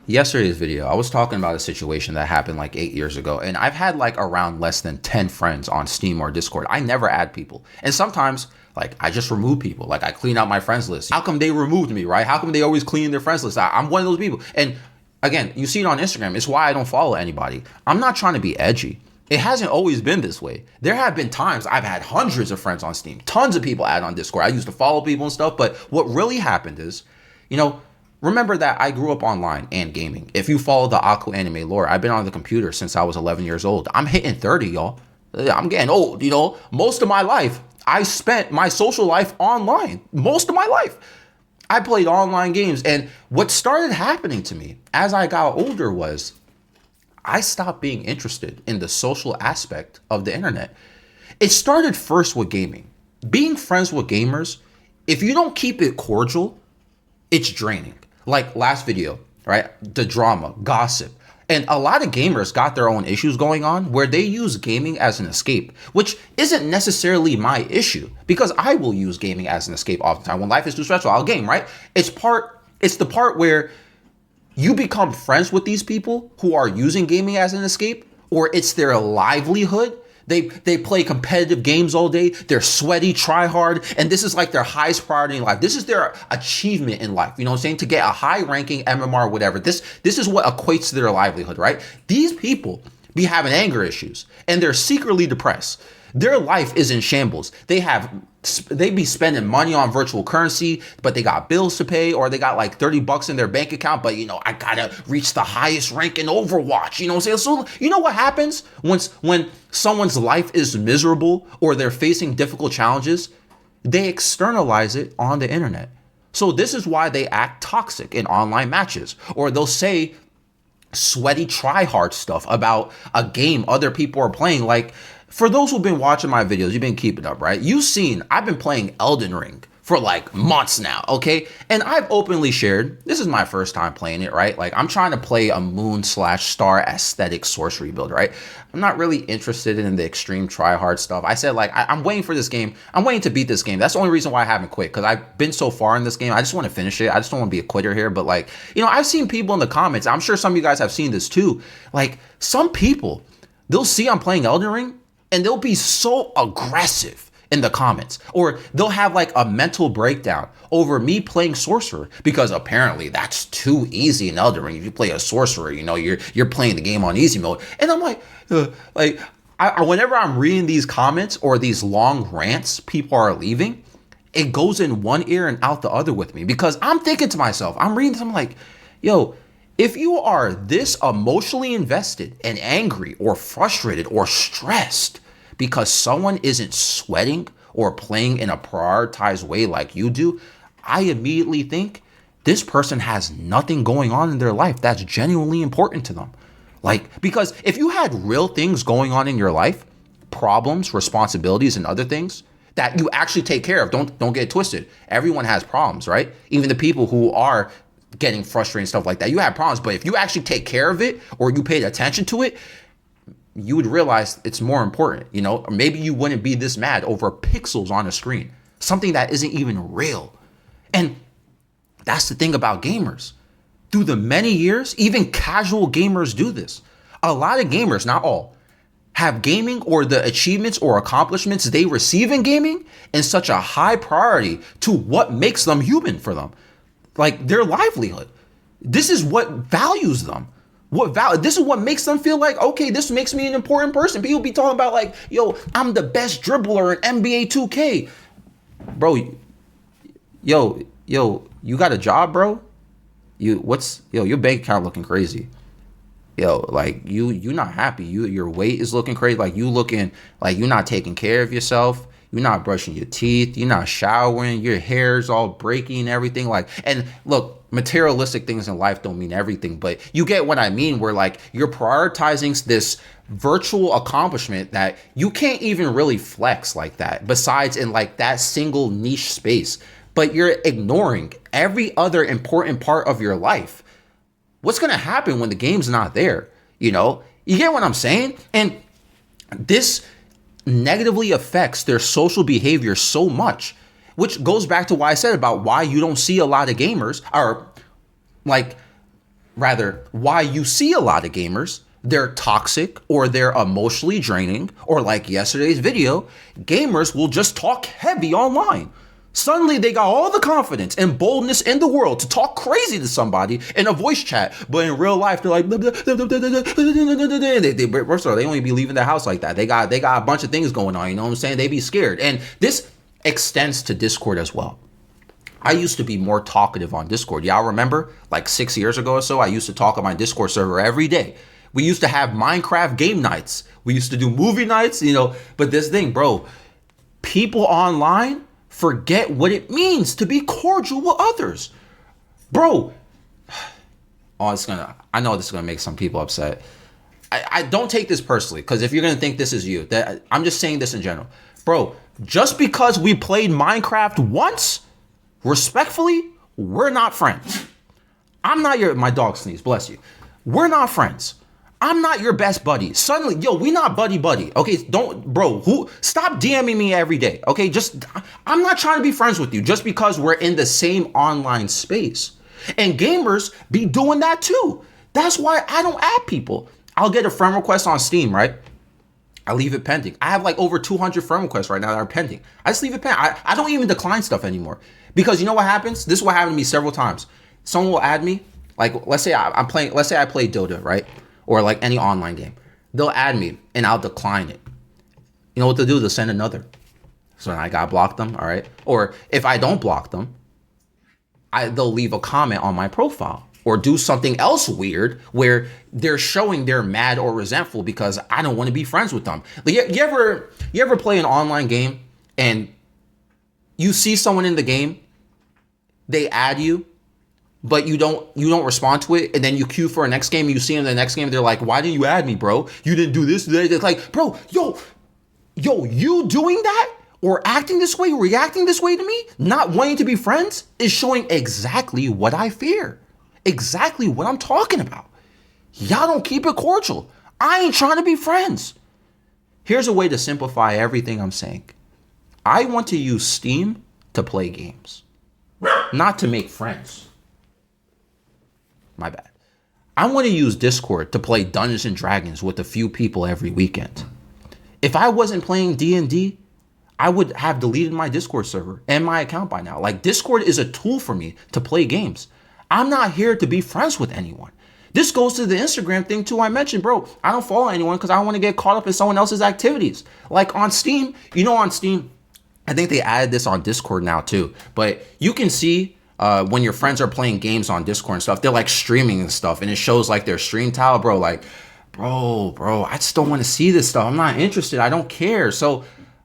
Yesterday's video, I was talking about a situation that happened like 8 years ago, and I've had like around less than 10 friends on Steam or Discord. I never add people. And sometimes, like, I just remove people. Like, I clean out my friends list. How come they removed me, right? How come they always clean their friends list? I'm one of those people. And again, you see it on Instagram. It's why I don't follow anybody. I'm not trying to be edgy. It hasn't always been this way. There have been times I've had hundreds of friends on Steam, tons of people add on Discord. I used to follow people and stuff, but what really happened is, you know, remember that I grew up online and gaming. If you follow the Aku anime lore, I've been on the computer since I was 11 years old. I'm hitting 30, y'all. I'm getting old, you know. Most of my life, I spent my social life online. Most of my life. I played online games. And what started happening to me as I got older was I stopped being interested in the social aspect of the internet. It started first with gaming. Being friends with gamers, if you don't keep it cordial, it's draining. Like last video, right? The drama, gossip. And a lot of gamers got their own issues going on where they use gaming as an escape, which isn't necessarily my issue because I will use gaming as an escape all the time. When life is too stressful, I'll game, right? It's the part where you become friends with these people who are using gaming as an escape, or it's their livelihood. They play competitive games all day. They're sweaty, try hard, and this is like their highest priority in life. This is their achievement in life. You know what I'm saying? To get a high ranking MMR, whatever. This is what equates to their livelihood, right? These people be having anger issues and they're secretly depressed. Their life is in shambles. They be spending money on virtual currency, but they got bills to pay, or they got like $30 in their bank account, but you know, I gotta reach the highest rank in Overwatch. You know what I'm saying? So you know what happens when someone's life is miserable or they're facing difficult challenges? They externalize it on the internet. So this is why they act toxic in online matches, or they'll say sweaty try hard stuff about a game other people are playing. Like, for those who've been watching my videos, you've been keeping up, right? You've seen I've been playing Elden Ring for like months now, okay? And I've openly shared, this is my first time playing it, right? Like, I'm trying to play a moon/star aesthetic sorcery build, right? I'm not really interested in the extreme try hard stuff. I said, like, I'm waiting for this game. I'm waiting to beat this game. That's the only reason why I haven't quit, because I've been so far in this game. I just want to finish it. I just don't want to be a quitter here. But like, you know, I've seen people in the comments. I'm sure some of you guys have seen this too. Like, some people, they'll see I'm playing Elden Ring, and they'll be so aggressive in the comments, or they'll have like a mental breakdown over me playing sorcerer because apparently that's too easy in Elden Ring. If you play a sorcerer, you know, you're playing the game on easy mode. And I'm like, whenever I'm reading these comments or these long rants people are leaving, it goes in one ear and out the other with me, because I'm thinking to myself, I'm reading something like, yo, if you are this emotionally invested and angry or frustrated or stressed because someone isn't sweating or playing in a prioritized way like you do, I immediately think this person has nothing going on in their life that's genuinely important to them. Like, because if you had real things going on in your life, problems, responsibilities, and other things that you actually take care of, don't get it twisted. Everyone has problems, right? Even the people who are getting frustrated and stuff like that, you have problems. But if you actually take care of it, or you paid attention to it, you would realize it's more important, you know? Or maybe you wouldn't be this mad over pixels on a screen, something that isn't even real. And that's the thing about gamers. Through the many years, even casual gamers do this. A lot of gamers, not all, have gaming or the achievements or accomplishments they receive in gaming in such a high priority to what makes them human for them. Like their livelihood. This is what values them. This is what makes them feel like, okay, this makes me an important person. People be talking about like, yo, I'm the best dribbler in NBA 2K. Bro, yo, you got a job, bro? Your bank account looking crazy. Yo, like you not happy. Your weight is looking crazy. Like you looking like you're not taking care of yourself. You're not brushing your teeth. You're not showering. Your hair's all breaking and everything. Like, and look, materialistic things in life don't mean everything, but you get what I mean, where like you're prioritizing this virtual accomplishment that you can't even really flex like that, besides in like that single niche space, but you're ignoring every other important part of your life. What's going to happen when the game's not there? You know, you get what I'm saying? And this negatively affects their social behavior so much, which goes back to why I said about why you don't see a lot of gamers, or like rather, why you see a lot of gamers, they're toxic or they're emotionally draining, or like yesterday's video, gamers will just talk heavy online. Suddenly they got all the confidence and boldness in the world to talk crazy to somebody in a voice chat, but in real life they're like, they don't even be leaving their house like that. They got a bunch of things going on, you know what I'm saying? They be scared. And this extends to Discord as well. I used to be more talkative on Discord. Y'all remember, like 6 years ago or so, I used to talk on my Discord server every day. We used to have Minecraft game nights. We used to do movie nights, but this thing, bro, people online forget what it means to be cordial with others. Bro, I know this is gonna make some people upset. I don't take this personally, because if you're gonna think this is you, that I'm just saying this in general. Bro, just because we played Minecraft once, respectfully, we're not friends. I'm not my dog sneezed, bless you. We're not friends. I'm not your best buddy. Suddenly, we not buddy. Okay, stop DMing me every day. Okay, I'm not trying to be friends with you just because we're in the same online space. And gamers be doing that too. That's why I don't add people. I'll get a friend request on Steam, right? I leave it pending. I have like over 200 friend requests right now that are pending. I just leave it pending. I don't even decline stuff anymore. Because you know what happens? This is what happened to me several times. Someone will add me, like let's say I play Dota, right? Or like any online game. They'll add me and I'll decline it. You know what they'll do? They'll send another. So I got blocked them, all right? Or if I don't block them, they'll leave a comment on my profile or do something else weird where they're showing they're mad or resentful because I don't want to be friends with them. Like, you ever play an online game and you see someone in the game, they add you, but you don't respond to it, and then you queue for a next game, and you see them in the next game, they're like, why didn't you add me, bro? You didn't do this. It's like, bro, you doing that or acting this way, reacting this way to me, not wanting to be friends, is showing exactly what I fear. Exactly what I'm talking about. Y'all don't keep it cordial. I ain't trying to be friends. Here's a way to simplify everything I'm saying. I want to use Steam to play games, not to make friends. My bad. I want to use Discord to play Dungeons and Dragons with a few people every weekend. If I wasn't playing D&D, I would have deleted my Discord server and my account by now. Like, Discord is a tool for me to play games. I'm not here to be friends with anyone. This goes to the Instagram thing too. I mentioned, bro, I don't follow anyone because I don't want to get caught up in someone else's activities. Like on Steam, on Steam, I think they added this on Discord now too, but you can see when your friends are playing games on Discord and stuff, they're like streaming and stuff, and it shows like their stream tile, bro. Like, bro, I just don't want to see this stuff. I'm not interested. I don't care. So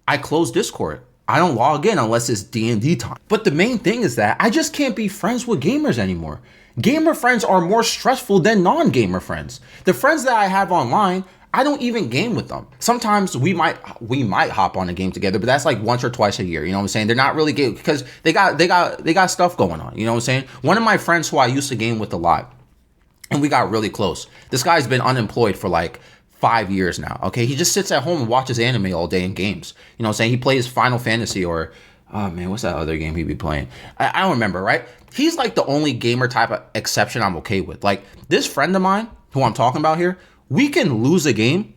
I close Discord. I don't log in unless it's D&D time. But the main thing is that I just can't be friends with gamers anymore. Gamer friends are more stressful than non-gamer friends. The friends that I have online, I don't even game with them. Sometimes we might hop on a game together, but that's like once or twice a year. You know what I'm saying? They're not really game because they got stuff going on. You know what I'm saying? One of my friends who I used to game with a lot, and we got really close. This guy's been unemployed for like 5 years now. Okay, he just sits at home and watches anime all day and games. You know what I'm saying? He plays Final Fantasy or what's that other game he'd be playing? I don't remember, right? He's like the only gamer type of exception I'm okay with. Like this friend of mine who I'm talking about here, we can lose a game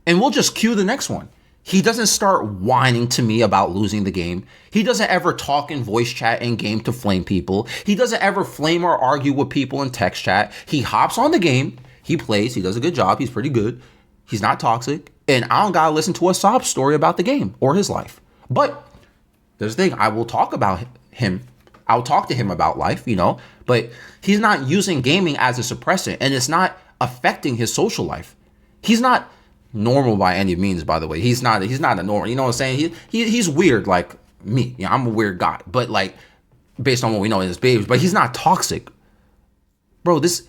and we'll just queue the next one. He doesn't start whining to me about losing the game. He doesn't ever talk in voice chat in game to flame people. He doesn't ever flame or argue with people in text chat. He hops on the game. He plays. He does a good job. He's pretty good. He's not toxic. And I don't gotta listen to a sob story about the game or his life. But there's the thing. I will talk about him. I'll talk to him about life, but he's not using gaming as a suppressant, and it's not affecting his social life. He's not normal by any means, by the way. He's not a normal, you know what I'm saying? He's weird like me. I'm a weird guy, but like based on what we know in his babies, but he's not toxic. Bro, this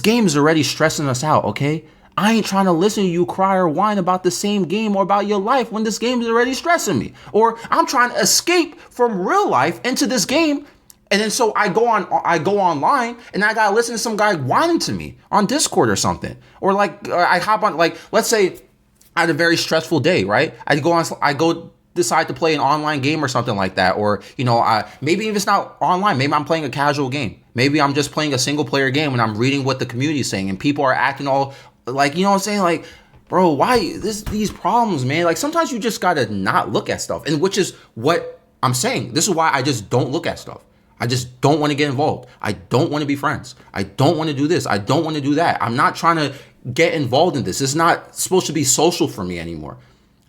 game is already stressing us out, okay? I ain't trying to listen to you cry or whine about the same game or about your life when this game is already stressing me. Or I'm trying to escape from real life into this game. And then so I go online and I gotta listen to some guy whining to me on Discord or something. Or like I hop on, like, let's say I had a very stressful day, right? I go decide to play an online game or something like that. Or, maybe if it's not online, maybe I'm playing a casual game. Maybe I'm just playing a single player game and I'm reading what the community is saying and people are acting all like, you know what I'm saying? Like, bro, why these problems, man? Like sometimes you just gotta not look at stuff. And which is what I'm saying. This is why I just don't look at stuff. I just don't want to get involved. I don't want to be friends. I don't want to do this. I don't want to do that. I'm not trying to get involved in this. It's not supposed to be social for me anymore.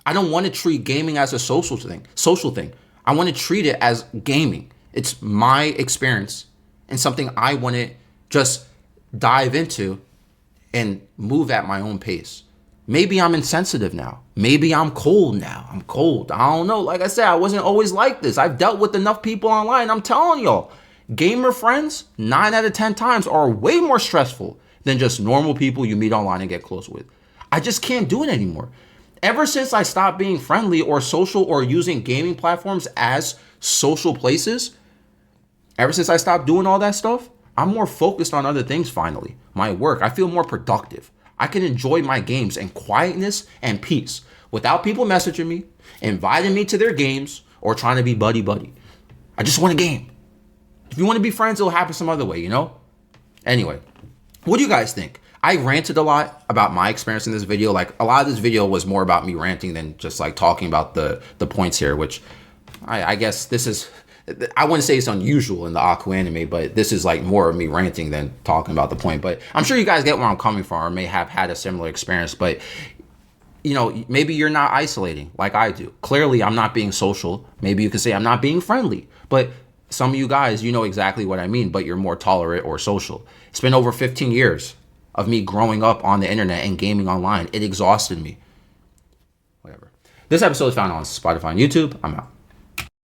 I don't want to treat gaming as a social thing. I want to treat it as gaming. It's my experience and something I want to just dive into and move at my own pace. Maybe I'm insensitive now. Maybe I'm cold now. I'm cold. I don't know. Like I said, I wasn't always like this. I've dealt with enough people online. I'm telling y'all, gamer friends, 9 out of 10 times are way more stressful than just normal people you meet online and get close with. I just can't do it anymore. Ever since I stopped being friendly or social or using gaming platforms as social places, ever since I stopped doing all that stuff, I'm more focused on other things finally. My work, I feel more productive. I can enjoy my games in quietness and peace without people messaging me, inviting me to their games, or trying to be buddy-buddy. I just want a game. If you want to be friends, it'll happen some other way, you know? Anyway, what do you guys think? I ranted a lot about my experience in this video. Like a lot of this video was more about me ranting than just like talking about the points here, which I guess this is, I wouldn't say it's unusual in the Aku anime, but this is like more of me ranting than talking about the point. But I'm sure you guys get where I'm coming from or may have had a similar experience. But, you know, maybe you're not isolating like I do. Clearly, I'm not being social. Maybe you could say I'm not being friendly. But some of you guys, you know exactly what I mean, but you're more tolerant or social. It's been over 15 years of me growing up on the internet and gaming online. It exhausted me. Whatever. This episode is found on Spotify and YouTube. I'm out.